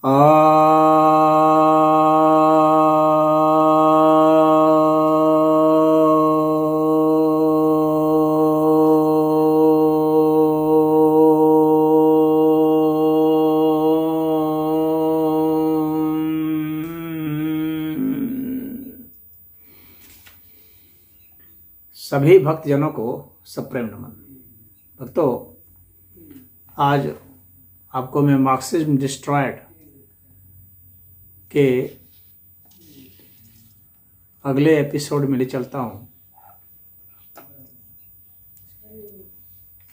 सभी भक्तजनों को सप्रेम नमन। भक्तों, आज आपको मैं मार्क्सिज्म डिस्ट्रॉयड के अगले एपिसोड में ले चलता हूँ।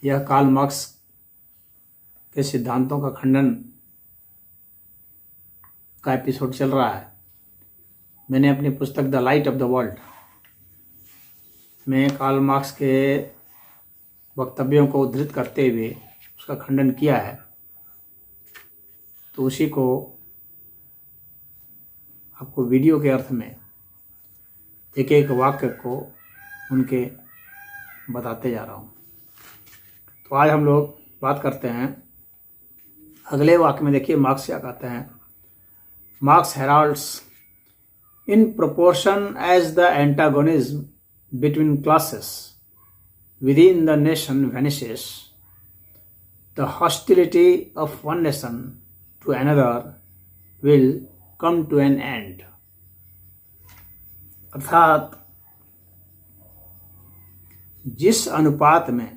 यह कार्ल मार्क्स के सिद्धांतों का खंडन का एपिसोड चल रहा है। मैंने अपनी पुस्तक the light of the world में कार्ल मार्क्स के वक्तव्यों को उद्धृत करते हुए उसका खंडन किया है, तो उसी को आपको वीडियो के अर्थ में एक एक वाक्य को उनके बताते जा रहा हूँ। तो आज हम लोग बात करते हैं अगले वाक्य में। देखिए मार्क्स क्या कहते हैं। Marx heralds in proportion as the antagonism between classes within the nation vanishes, the hostility of one nation to another will come to an end। अर्थात जिस अनुपात में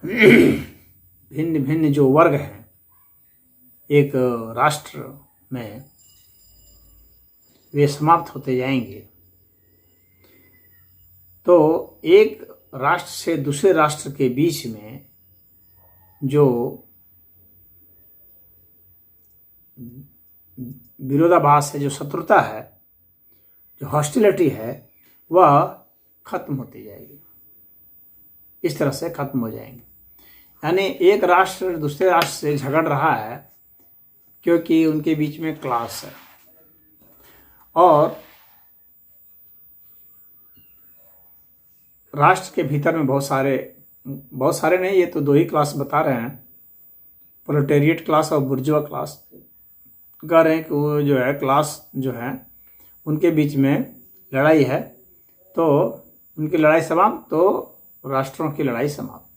भिन्न भिन्न जो वर्ग हैं एक राष्ट्र में, वे समाप्त होते जाएंगे, तो एक राष्ट्र से दूसरे राष्ट्र के बीच में जो विरोधाभास है, जो शत्रुता है, जो हॉस्टिलिटी है, वह खत्म होती जाएगी। इस तरह से खत्म हो जाएंगे। यानी एक राष्ट्र दूसरे राष्ट्र से झगड़ रहा है क्योंकि उनके बीच में क्लास है, और राष्ट्र के भीतर में बहुत सारे नहीं, ये तो दो ही क्लास बता रहे हैं, प्रोलेटेरिएट क्लास और बुर्जुआ क्लास। कह रहे हैं कि वो जो है क्लास जो है उनके बीच में लड़ाई है, तो उनकी लड़ाई समाप्त तो राष्ट्रों की लड़ाई समाप्त।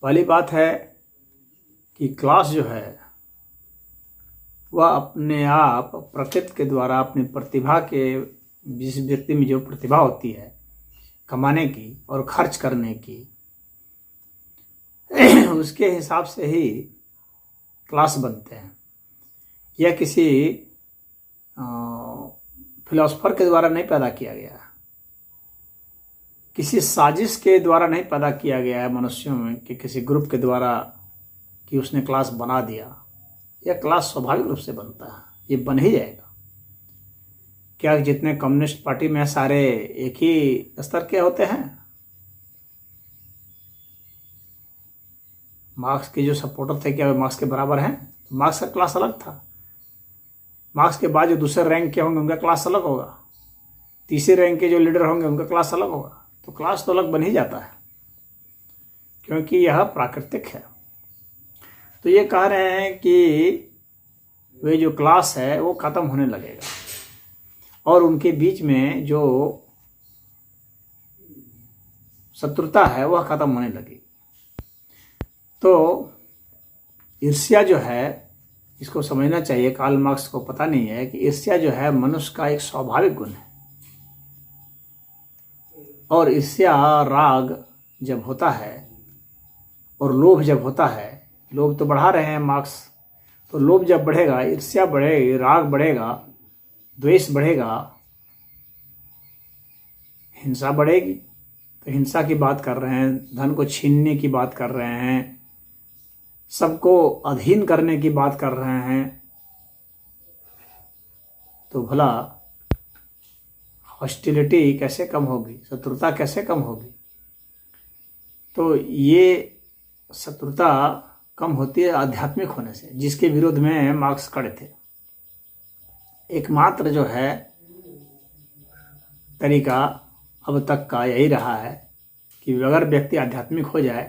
पहली बात है कि क्लास जो है वह अपने आप प्रकृति के द्वारा अपनी प्रतिभा के, जिस व्यक्ति में जो प्रतिभा होती है कमाने की और खर्च करने की, उसके हिसाब से ही क्लास बनते हैं। यह किसी फिलोसोफर के द्वारा नहीं पैदा किया गया, किसी साजिश के द्वारा नहीं पैदा किया गया है मनुष्यों में, कि किसी ग्रुप के द्वारा कि उसने क्लास बना दिया। यह क्लास स्वाभाविक रूप से बनता है, ये बन ही जाएगा। क्या जितने कम्युनिस्ट पार्टी में सारे एक ही स्तर के होते हैं? मार्क्स के जो सपोर्टर थे क्या वे मार्क्स के बराबर हैं? तो मार्क्स का क्लास अलग था। मार्क्स के बाद जो दूसरे रैंक के होंगे उनका क्लास अलग होगा, तीसरे रैंक के जो लीडर होंगे उनका क्लास अलग होगा। तो क्लास तो अलग बन ही जाता है, क्योंकि यह प्राकृतिक है। तो ये कह रहे हैं कि वे जो क्लास है वो खत्म होने लगेगा और उनके बीच में जो शत्रुता है वह खत्म होने लगेगी। तो ईर्ष्या जो है, इसको समझना चाहिए। कार्ल मार्क्स को पता नहीं है कि ईर्ष्या जो है मनुष्य का एक स्वाभाविक गुण है, और ईर्ष्या राग जब होता है और लोभ जब होता है, लोभ तो बढ़ा रहे हैं मार्क्स, तो लोभ जब बढ़ेगा, ईर्ष्या बढ़ेगी, राग बढ़ेगा, द्वेष बढ़ेगा, हिंसा बढ़ेगी। तो हिंसा की बात कर रहे हैं, धन को छीनने की बात कर रहे हैं, सबको अधीन करने की बात कर रहे हैं। तो भला हॉस्टिलिटी कैसे कम होगी, शत्रुता कैसे कम होगी? तो ये शत्रुता कम होती है आध्यात्मिक होने से, जिसके विरोध में मार्क्स खड़े थे। एकमात्र जो है तरीका अब तक का यही रहा है कि अगर व्यक्ति आध्यात्मिक हो जाए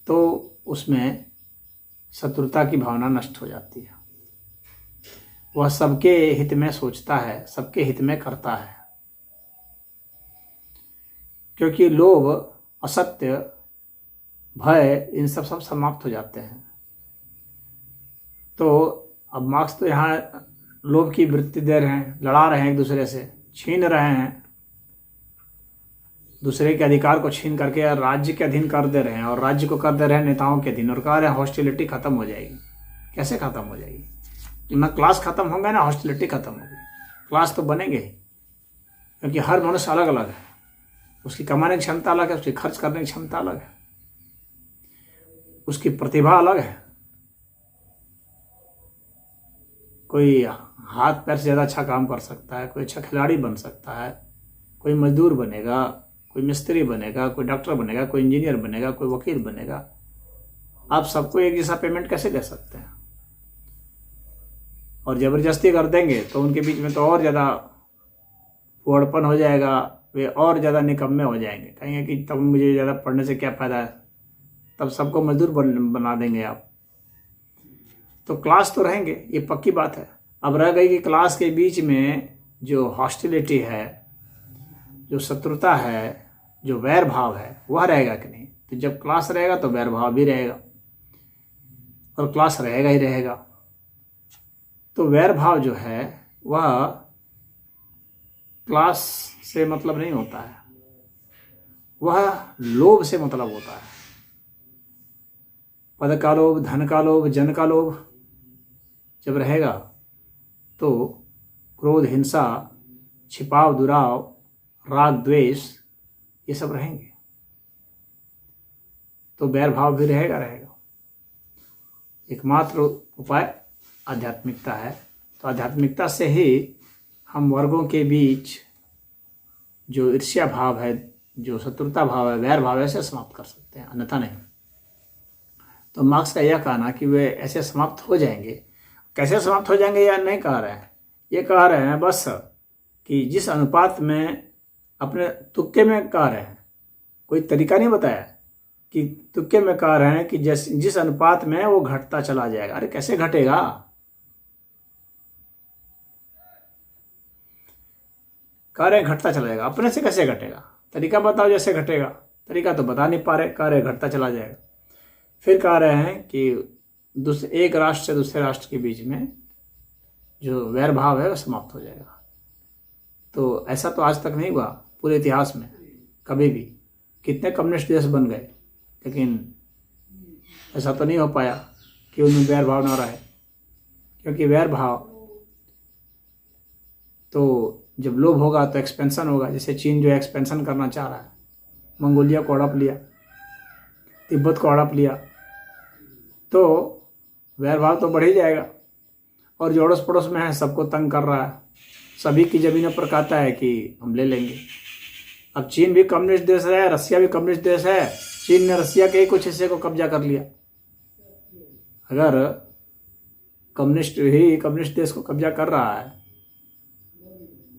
तो उसमें शत्रुता की भावना नष्ट हो जाती है। वह सबके हित में सोचता है, सबके हित में करता है, क्योंकि लोभ, असत्य, भय इन सब समाप्त हो जाते हैं। तो अब मार्क्स तो यहाँ लोभ की वृत्ति दे रहे हैं, लड़ा रहे हैं एक दूसरे से, छीन रहे हैं, दूसरे के अधिकार को छीन करके राज्य के अधीन कर दे रहे हैं, और राज्य को कर दे रहे हैं नेताओं के अधीन, और कह रहे हैं हॉस्टिलिटी खत्म हो जाएगी। कैसे खत्म हो जाएगी? ना क्लास खत्म होंगे ना हॉस्टिलिटी खत्म होगी। क्लास तो बनेंगे ही, क्योंकि हर मनुष्य अलग अलग है, उसकी कमाने की क्षमता अलग है, उसकी खर्च करने की क्षमता अलग है, उसकी प्रतिभा अलग है। कोई हाथ पैर से ज़्यादा अच्छा काम कर सकता है, कोई अच्छा खिलाड़ी बन सकता है, कोई मजदूर बनेगा, कोई मिस्त्री बनेगा, कोई डॉक्टर बनेगा, कोई इंजीनियर बनेगा, कोई वकील बनेगा। आप सबको एक जैसा पेमेंट कैसे दे सकते हैं? और ज़बरदस्ती कर देंगे तो उनके बीच में तो और ज़्यादा फुहड़पन हो जाएगा, वे और ज़्यादा निकम्मे हो जाएंगे, कहेंगे कि तब मुझे ज़्यादा पढ़ने से क्या फ़ायदा है, तब सबको मजदूर बना देंगे आप। तो क्लास तो रहेंगे, ये पक्की बात है। अब रह गई कि क्लास के बीच में जो हॉस्टिलिटी है, जो शत्रुता है, जो वैर भाव है, वह रहेगा कि नहीं? तो जब क्लास रहेगा तो वैर भाव भी रहेगा, और क्लास रहेगा ही रहेगा। तो वैर भाव जो है वह क्लास से मतलब नहीं होता है, वह लोभ से मतलब होता है। पद का लोभ, धन का लोभ, जन का लोभ जब रहेगा तो क्रोध, हिंसा, छिपाव, दुराव, राग, द्वेष, ये सब रहेंगे, तो बैर भाव भी रहेगा। एकमात्र उपाय आध्यात्मिकता है। तो आध्यात्मिकता से ही हम वर्गों के बीच जो ईर्ष्या भाव है, जो शत्रुता भाव है, वैर भाव है, ऐसे समाप्त कर सकते हैं, अन्यथा नहीं। तो मार्क्स का यह कहना कि वे ऐसे समाप्त हो जाएंगे। कैसे समाप्त हो जाएंगे या नहीं कह रहे हैं, ये कह रहे हैं बस कि जिस अनुपात में, अपने तुक्के में कह रहे हैं, कोई तरीका नहीं बताया, कि तुक्के में कह रहे हैं कि जिस अनुपात में वो घटता चला जाएगा। अरे कैसे घटेगा? कह रहे घटता चला जाएगा, अपने से कैसे घटेगा? तरीका बताओ जैसे घटेगा। तरीका तो बता नहीं पा रहे, कह रहे घटता चला जाएगा। फिर कह रहे हैं कि एक राष्ट्र से दूसरे राष्ट्र के बीच में जो वैर भाव है वो समाप्त हो जाएगा। तो ऐसा तो आज तक नहीं हुआ पूरे इतिहास में कभी भी। कितने कम्युनिस्ट देश बन गए, लेकिन ऐसा तो नहीं हो पाया कि उनमें वैर भाव ना रहे, क्योंकि वैर भाव तो जब लोभ होगा तो एक्सपेंशन होगा। जैसे चीन जो एक्सपेंशन करना चाह रहा है, मंगोलिया को हड़प लिया, तिब्बत को हड़प लिया, तो वैर भाव तो बढ़ ही जाएगा। और जो अड़ोस पड़ोस में है सबको तंग कर रहा है, सभी की ज़मीनों पर कहता है कि हम ले लेंगे। अब चीन भी कम्युनिस्ट देश है, रसिया भी कम्युनिस्ट देश है, चीन ने रसिया के ही कुछ हिस्से को कब्जा कर लिया। अगर कम्युनिस्ट ही कम्युनिस्ट देश को कब्जा कर रहा है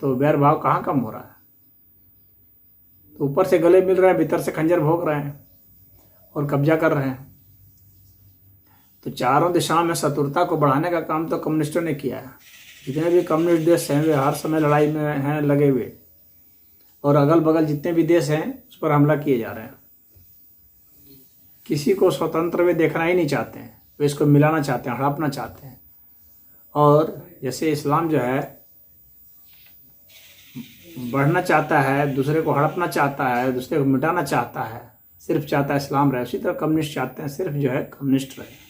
तो वैर भाव कहाँ कम हो रहा है? तो ऊपर से गले मिल रहे हैं, भीतर से खंजर भोंक रहे हैं और कब्जा कर रहे हैं। तो चारों दिशाओं में शत्रुता को बढ़ाने का काम तो कम्युनिस्टों ने किया है। जितने भी कम्युनिस्ट देश हैं वे हर समय लड़ाई में हैं लगे हुए, और अगल बगल जितने भी देश हैं उस पर हमला किए जा रहे हैं। किसी को स्वतंत्र वे देखना ही नहीं चाहते हैं, वे इसको मिलाना चाहते हैं, हड़पना चाहते हैं। और जैसे इस्लाम जो है बढ़ना चाहता है, दूसरे को हड़पना चाहता है, दूसरे को मिटाना चाहता है, सिर्फ चाहता है इस्लाम रहे, उसी तरह कम्युनिस्ट चाहते हैं सिर्फ जो है कम्युनिस्ट रहे।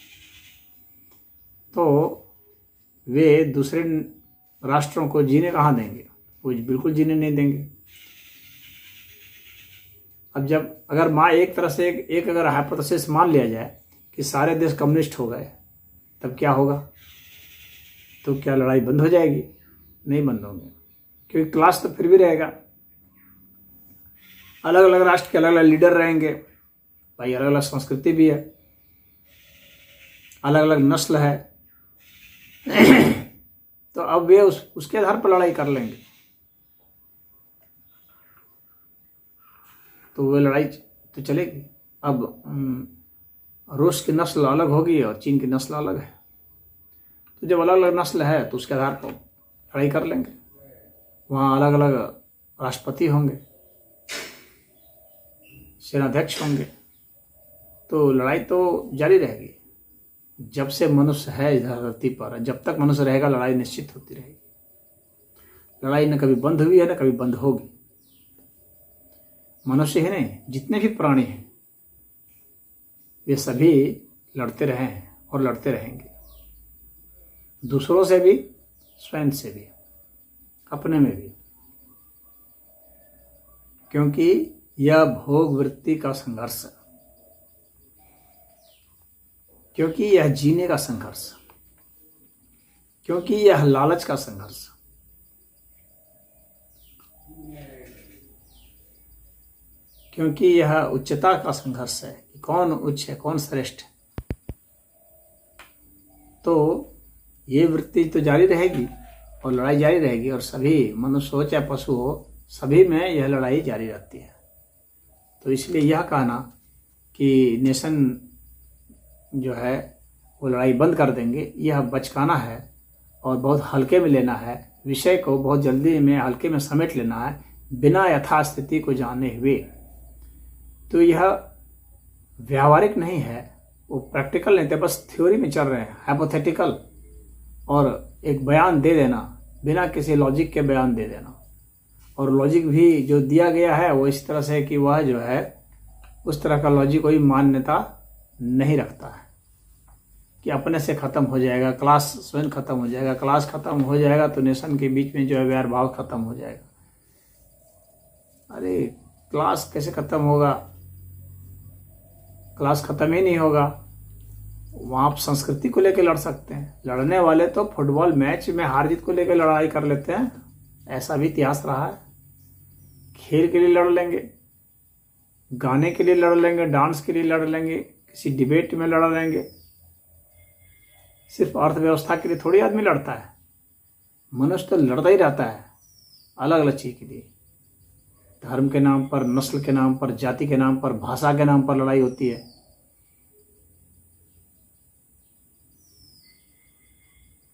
तो वे दूसरे राष्ट्रों को जीने कहाँ देंगे? वो बिल्कुल जीने नहीं देंगे। अब जब अगर एक तरह से एक अगर हाइपोथेसिस मान लिया जाए कि सारे देश कम्युनिस्ट हो गए, तब क्या होगा? तो क्या लड़ाई बंद हो जाएगी? नहीं बंद होंगे, क्योंकि क्लास तो फिर भी रहेगा। अलग अलग राष्ट्र के अलग अलग लीडर रहेंगे भाई, अलग अलग संस्कृति भी है, अलग अलग नस्ल है। तो अब वे उसके आधार पर लड़ाई कर लेंगे। तो वो लड़ाई तो चलेगी। अब रूस की नस्ल अलग होगी और चीन की नस्ल अलग है, तो जब अलग अलग नस्ल है तो उसके आधार पर लड़ाई कर लेंगे। वहाँ अलग अलग राष्ट्रपति होंगे, सेनाध्यक्ष होंगे, तो लड़ाई तो जारी रहेगी। जब से मनुष्य है इधर धरती पर, जब तक मनुष्य रहेगा लड़ाई निश्चित होती रहेगी। लड़ाई न कभी बंद हुई है न कभी बंद होगी। मनुष्य ही नहीं, जितने भी प्राणी हैं वे सभी लड़ते रहे हैं और लड़ते रहेंगे, दूसरों से भी, स्वयं से भी, अपने में भी, क्योंकि यह भोग वृत्ति का संघर्ष, क्योंकि यह जीने का संघर्ष, क्योंकि यह लालच का संघर्ष, क्योंकि यह उच्चता का संघर्ष है कि कौन उच्च है, कौन श्रेष्ठ है। तो ये वृत्ति तो जारी रहेगी और लड़ाई जारी रहेगी, और सभी मनुष्य हो चाहे पशु हो, सभी में यह लड़ाई जारी रहती है। तो इसलिए यह कहना कि नेशन जो है वो लड़ाई बंद कर देंगे, यह बचकाना है और बहुत हल्के में लेना है। विषय को बहुत जल्दी में हल्के में समेट लेना है बिना यथास्थिति को जाने हुए। तो यह व्यावहारिक नहीं है, वो प्रैक्टिकल नहीं थे, बस थ्योरी में चल रहे हैं, हाइपोथेटिकल, और एक बयान दे देना बिना किसी लॉजिक के बयान दे देना। और लॉजिक भी जो दिया गया है वो इस तरह से कि वह जो है उस तरह का लॉजिक कोई मान्यता नहीं रखता है कि अपने से ख़त्म हो जाएगा, क्लास स्वयं ख़त्म हो जाएगा, क्लास ख़त्म हो जाएगा तो नेशन के बीच में जो है वैर भाव ख़त्म हो जाएगा। अरे क्लास कैसे ख़त्म होगा? क्लास ख़त्म ही नहीं होगा। वहाँ आप संस्कृति को लेकर लड़ सकते हैं। लड़ने वाले तो फुटबॉल मैच में हार जीत को लेकर लड़ाई कर लेते हैं, ऐसा भी इतिहास रहा है। खेल के लिए लड़ लेंगे, गाने के लिए लड़ लेंगे, डांस के लिए लड़ लेंगे, किसी डिबेट में लड़ लेंगे। सिर्फ अर्थव्यवस्था के लिए थोड़ी आदमी लड़ता है। मनुष्य तो लड़ता ही रहता है अलग अलग चीज़ के लिए। धर्म के नाम पर, नस्ल के नाम पर, जाति के नाम पर, भाषा के नाम पर लड़ाई होती है।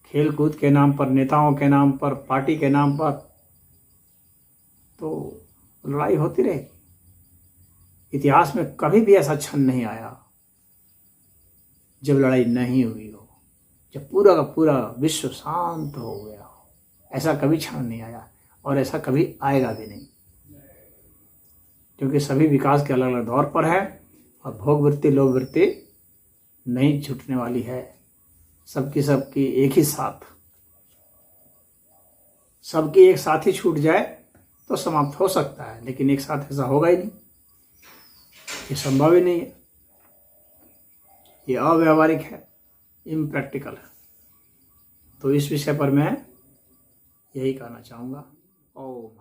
खेल कूद के नाम पर, नेताओं के नाम पर, पार्टी के नाम पर, तो लड़ाई होती रहेगी। इतिहास में कभी भी ऐसा क्षण नहीं आया जब लड़ाई नहीं हुई हो, जब पूरा का पूरा विश्व शांत हो गया हो। ऐसा कभी क्षण नहीं आया और ऐसा कभी आएगा भी नहीं, क्योंकि सभी विकास के अलग अलग दौर पर है और भोग वृत्ति, लोभ वृत्ति नहीं छूटने वाली है। सबकी एक ही साथ, सबकी एक साथ ही छूट जाए तो समाप्त हो सकता है, लेकिन एक साथ ऐसा होगा ही नहीं, ये संभव ही नहीं है, ये अव्यावहारिक है, इम्प्रैक्टिकल है। तो इस विषय पर मैं यही कहना चाहूँगा। ओम।